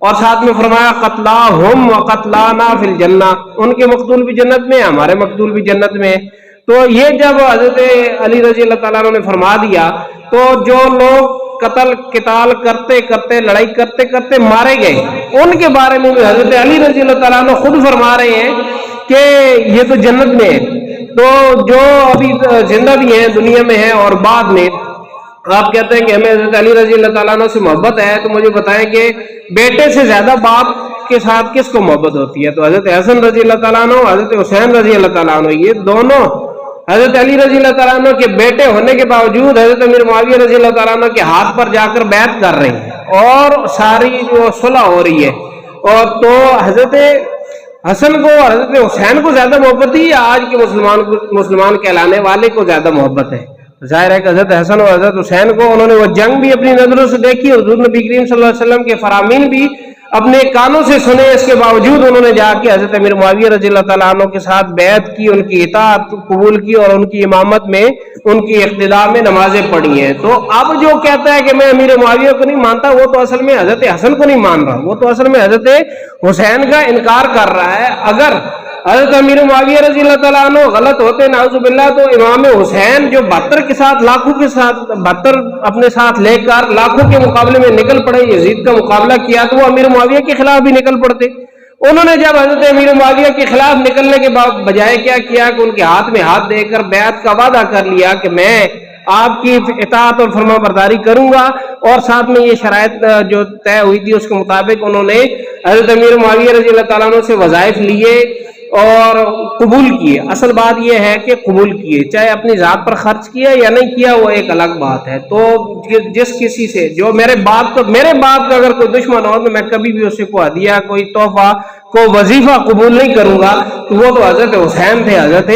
اور ساتھ میں فرمایا قتلاہم وقتلانا فی الجنہ، ان کے مقتول بھی جنت میں ہیں، ہمارے مقتول بھی جنت میں ہیں۔ تو یہ جب حضرت علی رضی اللہ تعالیٰ عنہ نے فرما دیا تو جو لوگ قتال کرتے کرتے لڑائی کرتے کرتے مارے گئے ان کے بارے میں بھی حضرت علی رضی اللہ تعالیٰ عنہ خود فرما رہے ہیں کہ یہ تو جنت میں ہے۔ تو جو ابھی زندہ بھی ہیں دنیا میں ہیں اور بعد میں آپ کہتے ہیں کہ ہمیں حضرت علی رضی اللہ تعالیٰ عنہ سے محبت ہے، تو مجھے بتائیں کہ بیٹے سے زیادہ باپ کے ساتھ کس کو محبت ہوتی ہے؟ تو حضرت حسن رضی اللہ تعالیٰ عنہ، حضرت حسین رضی اللہ تعالیٰ عنہ، یہ دونوں حضرت علی رضی اللہ تعالیٰ عنہ کے بیٹے ہونے کے باوجود حضرت امیر معاویہ رضی اللہ تعالیٰ عنہ کے ہاتھ پر جا کر بیعت کر رہے ہیں اور ساری جو صلح ہو رہی ہے۔ اور تو حضرت حسن کو اور حضرت حسین کو زیادہ محبت ہے یا آج کے مسلمان کہلانے والے کو زیادہ محبت ہے؟ ظاہر ہے کہ حضرت حسن اور حضرت حسین کو انہوں نے وہ جنگ بھی اپنی نظروں سے دیکھی، حضور نبی کریم صلی اللہ علیہ وسلم کے فرامین بھی اپنے کانوں سے سنے، اس کے باوجود انہوں نے جا کے حضرت امیر معاویہ رضی اللہ تعالیٰ عنہ کے ساتھ بیعت کی، ان کی اطاعت قبول کی اور ان کی امامت میں ان کی اقتداء میں نمازیں پڑھی ہیں۔ تو اب جو کہتا ہے کہ میں امیر معاویہ کو نہیں مانتا، وہ تو اصل میں حضرت حسن کو نہیں مان رہا، وہ تو اصل میں حضرت حسین کا انکار کر رہا ہے۔ اگر حضرت امیر معاویہ رضی اللہ تعالیٰ عنہ غلط ہوتے نعوذ باللہ، تو امام حسین جو 72 کے ساتھ لاکھوں کے ساتھ 72 اپنے ساتھ لے کر لاکھوں کے مقابلے میں نکل پڑے، یزید کا مقابلہ کیا، تو وہ امیر معاویہ کے خلاف بھی نکل پڑتے۔ انہوں نے جب حضرت امیر معاویہ کے خلاف نکلنے کے بجائے کیا کیا کہ ان کے ہاتھ میں ہاتھ دے کر بیعت کا وعدہ کر لیا کہ میں آپ کی اطاعت اور فرما برداری کروں گا، اور ساتھ میں یہ شرائط جو طے ہوئی تھی اس کے مطابق انہوں نے حضرت امیر معاویہ رضی اللہ تعالیٰ عنہ سے وظائف لیے اور قبول کیے۔ اصل بات یہ ہے کہ قبول کیے، چاہے اپنی ذات پر خرچ کیا یا نہیں کیا وہ ایک الگ بات ہے۔ تو جس کسی سے جو میرے باپ کا اگر کوئی دشمن ہو تو میں کبھی بھی اسے کوئی ہدیہ، کوئی تحفہ، کوئی وظیفہ قبول نہیں کروں گا۔ تو وہ تو حضرت حسین تھے، حضرت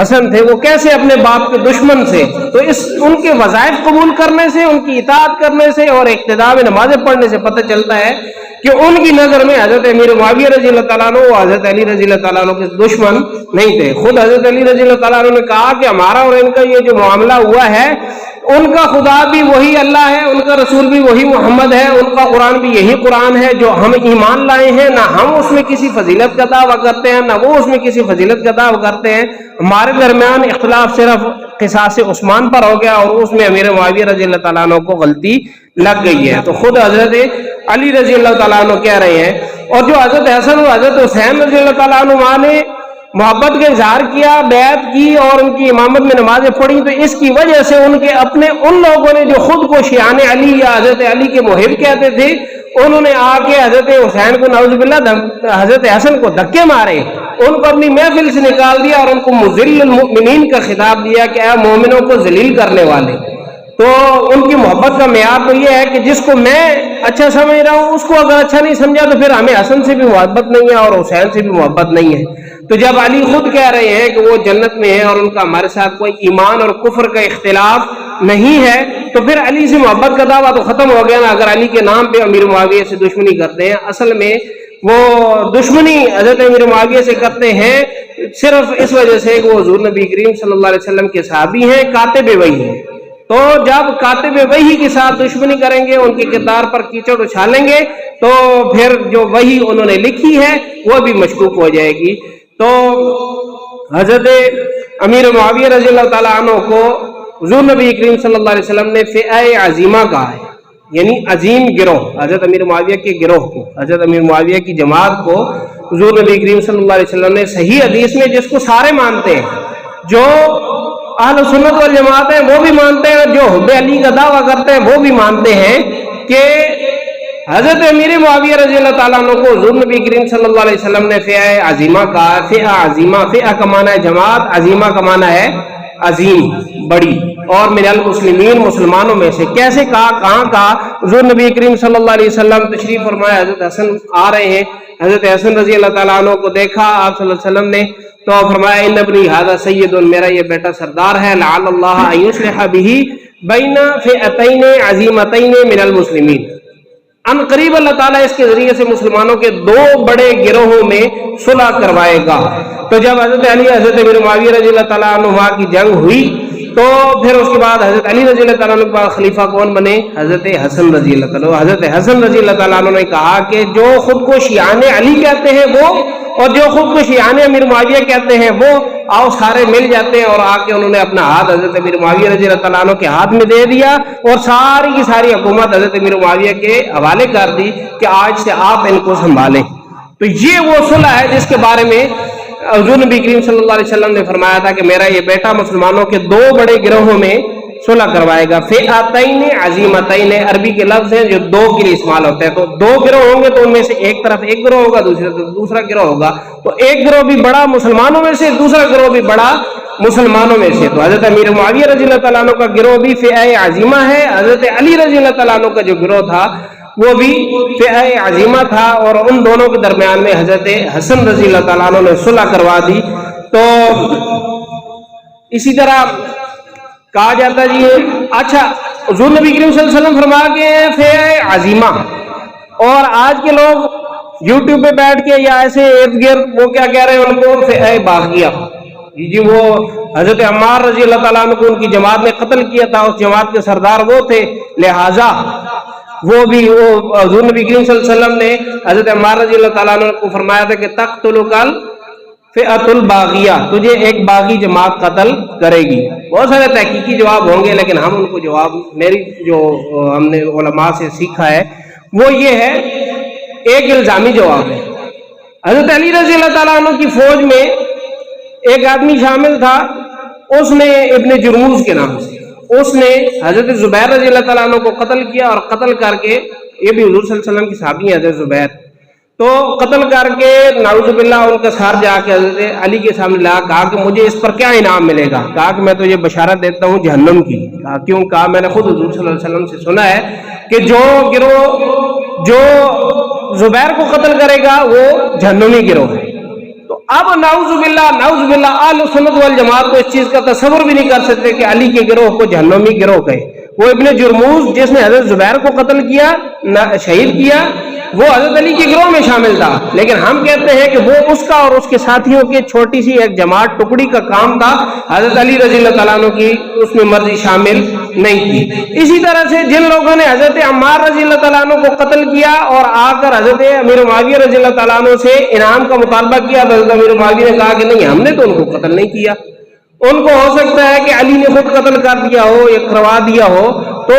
حسن تھے، وہ کیسے اپنے باپ کے دشمن سے؟ تو ان کے وظائف قبول کرنے سے، ان کی اطاعت کرنے سے اور اقتداء میں نمازیں پڑھنے سے پتہ چلتا ہے کہ ان کی نظر میں حضرت امیر معاویہ رضی اللہ تعالیٰ عنہ وہ حضرت علی رضی اللہ تعالیٰ عنہ کے دشمن نہیں تھے۔ خود حضرت علی رضی اللہ تعالیٰ عنہ نے کہا کہ ہمارا اور ان کا یہ جو معاملہ ہوا ہے، ان کا خدا بھی وہی اللہ ہے، ان کا رسول بھی وہی محمد ہے، ان کا قرآن بھی یہی قرآن ہے جو ہم ایمان لائے ہیں، نہ ہم اس میں کسی فضیلت کا دعویٰ کرتے ہیں نہ وہ اس میں کسی فضیلت کا دعویٰ کرتے ہیں۔ ہمارے درمیان اختلاف صرف قصاص عثمان پر ہو گیا اور اس میں امیر معاویہ رضی اللہ تعالیٰ عنہ کو غلطی لگ گئی ہے۔ تو خود حضرت علی رضی اللہ تعالیٰ عنہ کہہ رہے ہیں، اور جو حضرت حسن اور حضرت حسین رضی اللہ تعالیٰ عنہ نے محبت کا اظہار کیا، بیعت کی اور ان کی امامت میں نمازیں پڑھی، تو اس کی وجہ سے ان کے اپنے ان لوگوں نے جو خود کو شیعان علی یا حضرت علی کے محب کہتے تھے، انہوں نے آ کے حضرت حسین کو نعوذ باللہ حضرت حسن کو دھکے مارے، ان کو اپنی محفل سے نکال دیا اور ان کو مذل المؤمنین کا خطاب دیا کہ اے مومنوں کو ذلیل کرنے والے۔ تو ان کی محبت کا معیار تو یہ ہے کہ جس کو میں اچھا سمجھ رہا ہوں اس کو اگر اچھا نہیں سمجھا تو پھر ہمیں حسن سے بھی محبت نہیں ہے اور حسین سے بھی محبت نہیں ہے۔ تو جب علی خود کہہ رہے ہیں کہ وہ جنت میں ہیں اور ان کا ہمارے ساتھ کوئی ایمان اور کفر کا اختلاف نہیں ہے، تو پھر علی سے محبت کا دعویٰ تو ختم ہو گیا نا۔ اگر علی کے نام پہ امیر معاویہ سے دشمنی کرتے ہیں، اصل میں وہ دشمنی حضرت امیر معاویہ سے کرتے ہیں صرف اس وجہ سے کہ وہ حضور نبی کریم صلی اللہ علیہ وسلم کے صحابی ہیں، کاتب وحی ہیں۔ تو جب کاتب وحی کے ساتھ دشمنی کریں گے، ان کے کردار پر کیچڑ اچھالیں گے، تو پھر جو وحی انہوں نے لکھی ہے وہ بھی مشکوک ہو جائے گی۔ تو حضرت امیر معاویہ رضی اللہ تعالیٰ عنہ کو حضور نبی کریم صلی اللہ علیہ وسلم نے فئہ عظیمہ کہا ہے، یعنی عظیم گروہ، حضرت امیر معاویہ کے گروہ کو، حضرت امیر معاویہ کی جماعت کو حضور نبی کریم صلی اللہ علیہ وسلم نے صحیح حدیث میں، جس کو سارے مانتے ہیں، جو اہل سنت والجماعت ہیں وہ بھی مانتے ہیں، جو حب علی کا دعویٰ کرتے ہیں وہ بھی مانتے ہیں کہ حضرت امیر معاویہ رضی اللہ تعالیٰ عنہ کو حضور نبی کریم صلی اللہ علیہ وسلم نے فئہ عظیمہ کہا۔ فئہ عظیمہ، فئہ کا معنی ہے جماعت، عظیمہ کا معنی ہے عظیم، بڑی، اور من المسلمین، مسلمانوں میں سے۔ کیسے کہا، کہاں کہا؟ حضور نبی کریم صلی اللہ علیہ وسلم تشریف فرمایا، حضرت حسن آ رہے ہیں، حضرت حسن رضی اللہ تعالیٰ عنہ کو دیکھا آپ صلی اللہ علیہ وسلم نے، تو فرمایا ان ابنی ھذا سید، میرا یہ بیٹا سردار ہے، لعل اللہ ان یصلح بہ بین فئتین عظیمتین من المسلمین، ان قریب اللہ تعالیٰ اس کے ذریعے سے مسلمانوں کے دو بڑے گروہوں میں صلح کروائے گا۔ تو جب حضرت علی حضرت امیر معاویہ رضی اللہ تعالیٰ عنہ کی جنگ ہوئی تو پھر اس کے بعد حضرت علی رضی اللہ تعالیٰ عنہ کے بعد خلیفہ کون بنے؟ حضرت حسن رضی اللہ تعالیٰ. حضرت حسن رضی اللہ تعالیٰ عنہ نے کہا کہ جو خود کو شیعان علی کہتے ہیں وہ، اور جو خود کو شیعان امیر معاویہ کہتے ہیں وہ، آؤ سارے مل جاتے ہیں. اور آ کے انہوں نے اپنا ہاتھ حضرت امیر معاویہ رضی اللہ تعالیٰ عنہ کے ہاتھ میں دے دیا اور ساری کی ساری حکومت حضرت امیر معاویہ کے حوالے کر دی کہ آج سے آپ ان کو سنبھالیں. تو یہ وہ صلح ہے جس کے بارے میں حضور نبی کریم صلی اللہ علیہ وسلم نے فرمایا تھا کہ میرا یہ بیٹا مسلمانوں کے دو بڑے گروہوں میں صلح کروائے گا. فئتین عظیمتین عربی کے لفظ ہیں جو دو کے لیے استعمال ہوتے ہیں. تو دو گروہ ہوں گے تو ان میں سے ایک طرف ایک گروہ ہوگا، دوسری طرف دوسرا گروہ ہوگا. تو ایک گروہ بھی بڑا مسلمانوں میں سے، دوسرا گروہ بھی بڑا مسلمانوں میں سے. تو حضرت امیر معاویہ رضی اللہ تعالیٰ عنہ کا گروہ بھی فئہ عظیمہ ہے. حضرت علی رضی اللہ تعالیٰ عنہ کا جو گروہ تھا وہ بھی فئہ عظیمہ تھا، اور ان دونوں کے درمیان میں حضرت حسن رضی اللہ تعالیٰ عنہ نے صلح کروا دی. تو اسی طرح کہا جاتا جی اچھا حضور نبی کریم صلی اللہ علیہ وسلم فرما کے فئہ عظیمہ، اور آج کے لوگ یوٹیوب پہ بیٹھ کے یا ایسے ارد گرد وہ کیا کہہ رہے ہیں ان کو فئہ باغیہ. جی وہ حضرت عمار رضی اللہ تعالیٰ عنہ کو ان کی جماعت نے قتل کیا تھا، اس جماعت کے سردار وہ تھے، لہٰذا وہ بھی حضور نبی کریم صلی اللہ علیہ وسلم نے حضرت عمار رضی اللہ تعالیٰ عنہ کو فرمایا تھا کہ تقتلک الفئۃ الباغیہ، تجھے ایک باغی جماعت قتل کرے گی. بہت سارے تحقیقی جواب ہوں گے، لیکن ہم ان کو جواب میری جو ہم نے علماء سے سیکھا ہے وہ یہ ہے، ایک الزامی جواب ہے. حضرت علی رضی اللہ تعالیٰ عنہ کی فوج میں ایک آدمی شامل تھا، اس نے ابن جرموز کے نام سے اس نے حضرت زبیر رضی اللہ تعالیٰ عنہ کو قتل کیا، اور قتل کر کے، یہ بھی حضور صلی اللہ علیہ وسلم کی صحابی ہیں حضرت زبیر، تو قتل کر کے نعوذ باللہ ان کا سر جا کے حضرت علی کے سامنے لایا. کہا کہ مجھے اس پر کیا انعام ملے گا؟ کہا کہ میں تجھے بشارت دیتا ہوں جہنم کی. کہا کیوں؟ کہا میں نے خود حضور صلی اللہ علیہ وسلم سے سنا ہے کہ جو گروہ جو زبیر کو قتل کرے گا وہ جہنمی گروہ ہے. تو اب نعوذ باللہ اہل سنت والجماعت کو اس چیز کا تصور بھی نہیں کر سکتے کہ علی کے گروہ کو جہنمی گروہ کہے. وہ ابن جرموز جس نے حضرت زبیر کو قتل کیا، شہید کیا، وہ حضرت علی کے گروہ میں شامل تھا، لیکن ہم کہتے ہیں کہ وہ اس کا اور اس کے ساتھیوں کی چھوٹی سی ایک جماعت ٹکڑی کا کام تھا. حضرت علی رضی اللہ تعالیٰ عنہ کی اس میں مرضی شامل نہیں تھی. اسی طرح سے جن لوگوں نے حضرت عمار رضی اللہ تعالیٰ عنہ کو قتل کیا اور آ کر حضرت امیر معاویہ رضی اللہ تعالیٰ عنہ سے انعام کا مطالبہ کیا، حضرت امیر معاویہ نے کہا کہ نہیں، ہم نے تو ان کو قتل نہیں کیا. ان کو ہو سکتا ہے کہ علی نے خود قتل کر دیا ہو یا کروا دیا ہو. تو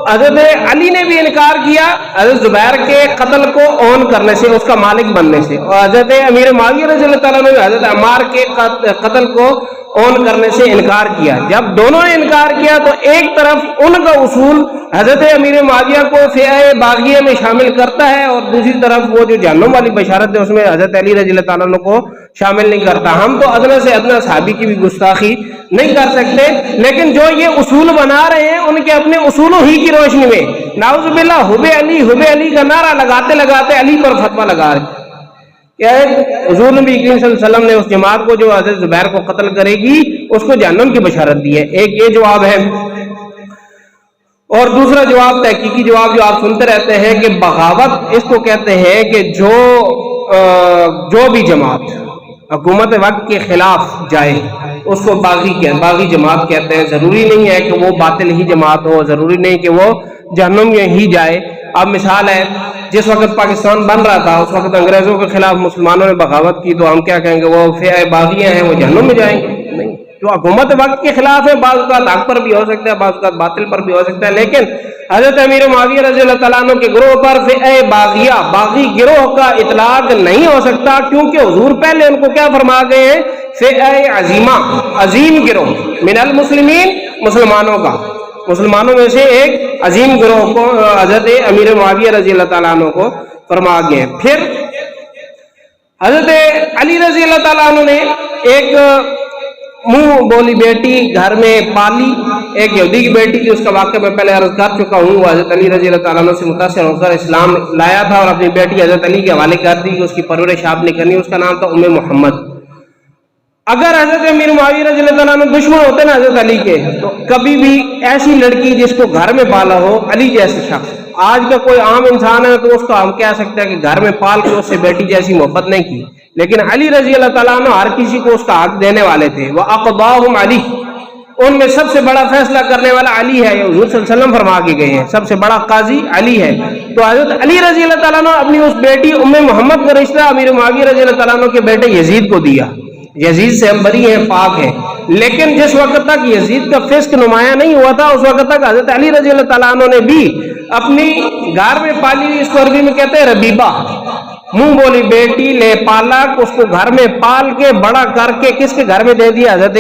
حضرت علی نے بھی انکار کیا حضرت زبیر کے قتل کو اون کرنے سے، اس کا مالک بننے سے، اور حضرت امیر معاویہ رضی اللہ تعالیٰ نے حضرت عمار کے قتل کو اون کرنے سے انکار کیا. جب دونوں نے انکار کیا تو ایک طرف ان کا اصول حضرت امیر معاویہ کو فئہ باغیہ میں شامل کرتا ہے، اور دوسری طرف وہ جو جہنم والی بشارت ہے اس میں حضرت علی رضی اللہ تعالیٰ عنہ کو شامل نہیں کرتا. ہم تو ادنا سے ادنا صحابی کی بھی گستاخی نہیں کر سکتے، لیکن جو یہ اصول بنا رہے ہیں ان کے اپنے اصولوں ہی کی روشنی میں نعوذ باللہ حب علی کا نعرہ لگاتے لگاتے علی پر فتویٰ لگا رہے ہیں. حضور نبی کریم صلی اللہ علیہ وسلم نے اس جماعت کو جو حضرت زبیر کو قتل کرے گی اس کو جہنم کی بشارت دی ہے. ایک یہ جواب ہے، اور دوسرا جواب تحقیقی جواب جو آپ سنتے رہتے ہیں کہ بغاوت اس کو کہتے ہیں کہ جو بھی جماعت حکومت وقت کے خلاف جائے اس کو باغی جماعت کہتے ہیں. ضروری نہیں ہے کہ وہ باطل ہی جماعت ہو، ضروری نہیں کہ وہ جہنم میں ہی جائے. اب مثال ہے، جس وقت پاکستان بن رہا تھا اس وقت انگریزوں کے خلاف مسلمانوں نے بغاوت کی، تو ہم کیا کہیں گے وہ فئہ باغیہ ہیں، وہ جہنم میں جائیں گے؟ نہیں. جو حکومت وقت کے خلاف ہے بعض اوقات حق پر بھی ہو سکتا ہے، بعض اوقات باطل پر بھی ہو سکتا ہے، لیکن حضرت امیر معاویہ رضی اللہ تعالیٰ عنہ کے گروہ پر فئہ باغیہ باغی گروہ کا اطلاق نہیں ہو سکتا، کیونکہ حضور پہلے ان کو کیا فرما گئے ہیں؟ فئہ عظیمہ، عظیم گروہ من المسلمین، مسلمانوں کا، مسلمانوں میں سے ایک عظیم گروہ کو حضرت امیر معاویہ رضی اللہ تعالیٰ عنہ کو فرما گئے. پھر حضرت علی رضی اللہ تعالیٰ عنہ نے ایک منہ بولی بیٹی گھر میں پالی، ایک یہودی کی بیٹی تھی، اس کا واقعہ میں پہلے عرض کر چکا ہوں. وہ حضرت علی رضی اللہ تعالیٰ عنہ سے متاثر ہو کر اسلام لایا تھا اور اپنی بیٹی حضرت علی کے حوالے کر دی کہ اس کی پرورش آپ نے کرنی. اس کا نام تھا محمد. اگر حضرت امیر معاویہ رضی اللہ تعالیٰ عنہ دشمن ہوتے نا حضرت علی کے، تو کبھی بھی ایسی لڑکی جس کو گھر میں پالا ہو، علی جیسے شخص، آج کا کوئی عام انسان ہے تو اس کو ہم کہہ سکتے ہیں کہ گھر میں پال کے اس سے بیٹی جیسی محبت نہیں کی، لیکن علی رضی اللہ تعالیٰ عنہ ہر کسی کو اس کا حق دینے والے تھے. وَأَقْضَاهُمْ عَلِيٌّ، ان میں سب سے بڑا فیصلہ کرنے والا علی ہے، یہ حضور صلی اللہ علیہ وسلم فرما کے گئے ہیں، سب سے بڑا قاضی علی ہے۔ تو حضرت علی رضی اللہ تعالیٰ عنہ اپنی اس بیٹی ام محمد کا رشتہ امیر معاویہ رضی اللہ تعالیٰ عنہ کے بیٹے یزید کو دیا۔ یزید سے ہم بری ہیں، پاک ہیں، لیکن جس وقت تک یزید کا فسق نمایاں نہیں ہوا تھا اس وقت تک حضرت علی رضی اللہ تعالیٰ عنہ نے بھی اپنی گھر میں پالی ہوئی، اس کو عربی میں کہتے ہیں ربیبہ، منہ بولی بیٹی لے پالک، اس کو گھر میں پال کے بڑا کر کے کس کے گھر میں دے دیا؟ حضرت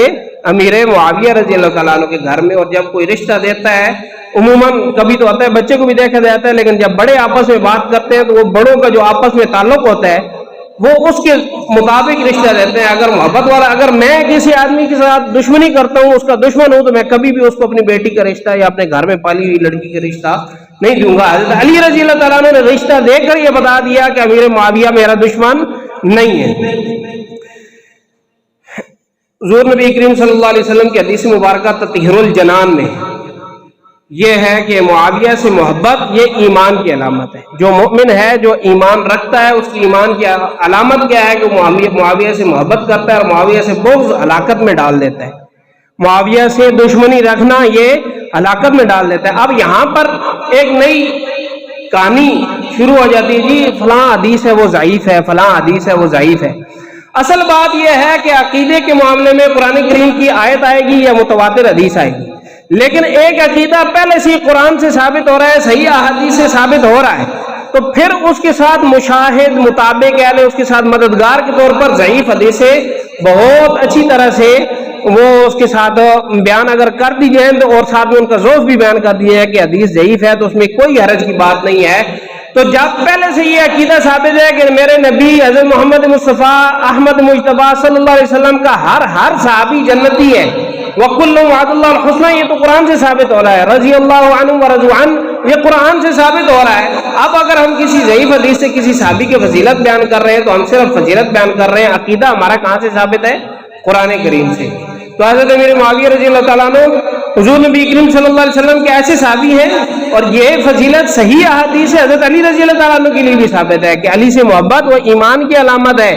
امیر معاویہ رضی اللہ تعالیٰ عنہ کے گھر میں۔ اور جب کوئی رشتہ دیتا ہے عموماً کبھی تو ہوتا ہے بچے کو بھی دیکھا جاتا ہے، لیکن جب بڑے آپس میں بات کرتے ہیں تو وہ بڑوں کا جو آپس میں تعلق ہوتا ہے وہ اس کے مطابق رشتہ دیتے ہیں۔ اگر محبت والا، اگر میں کسی آدمی کے ساتھ دشمنی کرتا ہوں، اس کا دشمن ہوں، تو میں کبھی بھی اس کو اپنی بیٹی کا رشتہ یا اپنے گھر میں پالی ہوئی لڑکی کا رشتہ نہیں دوں گا۔ حضرت علی رضی اللہ تعالیٰ نے رشتہ دے کر یہ بتا دیا کہ امیر معاویہ میرا دشمن نہیں ہے۔ حضور نبی کریم صلی اللہ علیہ وسلم کی حدیث مبارکہ تطہیر الجنان میں یہ ہے کہ معاویہ سے محبت یہ ایمان کی علامت ہے۔ جو مومن ہے، جو ایمان رکھتا ہے، اس کی ایمان کی علامت کیا ہے کہ معاویہ سے محبت کرتا ہے، اور معاویہ سے بغض ہلاکت میں ڈال دیتا ہے۔ معاویہ سے دشمنی رکھنا یہ ہلاکت میں ڈال دیتا ہے۔ اب یہاں پر ایک نئی کہانی شروع ہو جاتی ہے، جی فلاں حدیث ہے وہ ضعیف ہے، فلاں حدیث ہے وہ ضعیف ہے۔ اصل بات یہ ہے کہ عقیدے کے معاملے میں قرآن کریم کی آیت آئے گی یا متواتر حدیث آئے گی، لیکن ایک عقیدہ پہلے سے قرآن سے ثابت ہو رہا ہے، صحیح احادیث سے ثابت ہو رہا ہے، تو پھر اس کے ساتھ مشاہد مطابق یعنی اس کے ساتھ مددگار کے طور پر ضعیف حدیثیں بہت اچھی طرح سے وہ اس کے ساتھ بیان اگر کر دی جائیں تو، اور ساتھ میں ان کا ضعف بھی بیان کر دیا ہے کہ حدیث ضعیف ہے، تو اس میں کوئی حرج کی بات نہیں ہے۔ تو جب پہلے سے یہ عقیدہ ثابت ہے کہ میرے نبی حضرت محمد مصطفیٰ احمد مجتبیٰ صلی اللہ علیہ وسلم کا ہر صحابی جنتی ہے، وَكُلٌّ وَعَدَ اللَّهُ الْحُسْنَى، یہ تو قرآن سے ثابت ہو رہا ہے، رضی اللہ عنہ ورضوا عنہ، یہ قرآن سے ثابت ہو رہا ہے۔ اب اگر ہم کسی ضعیف حدیث سے کسی صحابی کی فضیلت بیان کر رہے ہیں تو ہم صرف فضیلت بیان کر رہے ہیں، عقیدہ ہمارا کہاں سے ثابت ہے؟ قرآن کریم سے۔ تو حضرت امیر معاویہ رضی اللہ تعالیٰ عنہ حضور نبی کریم صلی اللہ علیہ وسلم کے ایسے صحابی ہیں، اور یہ فضیلت صحیح احادیث ہے حضرت علی رضی اللہ تعالیٰ عنہ کے لیے بھی ثابت ہے کہ علی سے محبت وہ ایمان کی علامت ہے،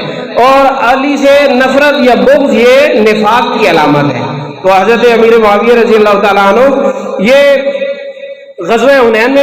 اور علی سے نفرت یا بغض یہ نفاق کی علامت ہے۔ تو حضرت امیر معاویہ رضی اللہ تعالیٰ عنہ یہ غزوہ حنین میں